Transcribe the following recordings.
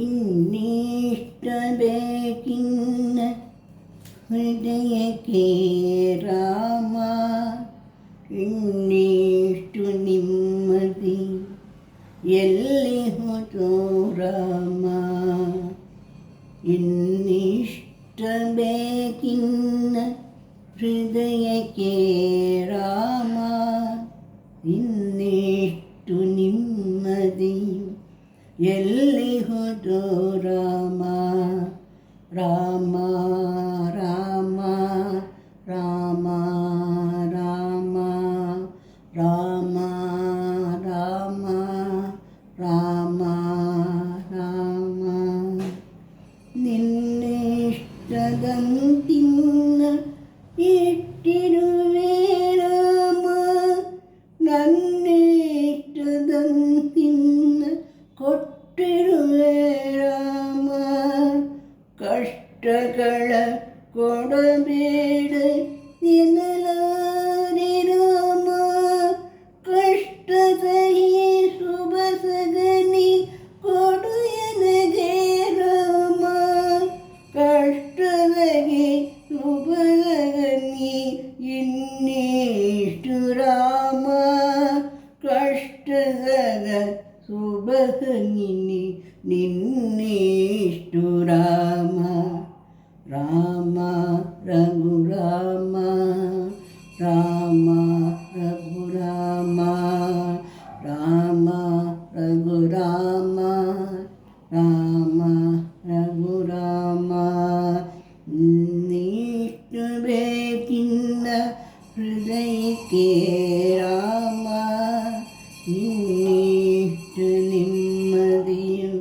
ಇನ್ನಿಷ್ಟ ಬೇಕಿನ್ನ ಹೃದಯಕ್ಕೆ ರಾಮ, ಇನ್ನಿಷ್ಟು ನೆಮ್ಮದಿ ಎಲ್ಲಿ ಹೋತೋ ರಾಮ. ಇನ್ನಿಷ್ಟ ಬೇಕಿನ್ನ ಹೃದಯಕ್ಕೆ ರಾಮ, ಇನ್ನಿಷ್ಟು ನೆಮ್ಮದಿ ಎಲ್ಲಿ ಹೋತೋ ರಾಮ. ರಾಮ ರಾಮ ರಾಮ ರಾಮ ರಾಮ ರಾಮ ರಾಮ ರಾಮ. ನಿನ್ನಿಷ್ಟದಂತಿನ್ನ ಇಟ್ಟಿರುವೆ ರಾಮ, ನನ್ನಿಷ್ಟದಂತಿನ್ನ ಕೊಟ್ಟಿರುವೆ ರಾಮ. ಕಷ್ಟಗಳ ಕೊಡಬೇಡ ಎನ್ನಲಾರೆ ರಾಮ, ಕಷ್ಟ ಸಹಿ ಶುಭ ಸಗನಿ ಕೊಡು ಎನಗೆ ರಾಮ. ಕಷ್ಟದಗೆ ಶುಭ ಸಗನಿ ಇನ್ನಿಷ್ಟು ರಾಮ, ಕಷ್ಟದಾಗ ಶುಭ ಸಗನಿ ನಿನ್ನಿಷ್ಟು ರಾಮ. ರಾಮ ರಘುರಾಮ ರಾಮ ರಘುರಾಮ ರಾಮ ರಘುರಾಮ ರಾಮ ರಘುರಾಮ. ಇನ್ನಿಷ್ಟು ಬೇಕಿನ್ನ ಹೃದಯಕ್ಕೆ ರಾಮ, ಇನ್ನಿಷ್ಟು ನೆಮ್ಮದಿಯು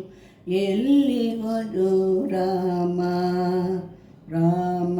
ಎಲ್ಲಿ ಹೋದೋ ರಾಮ. ರಾಮ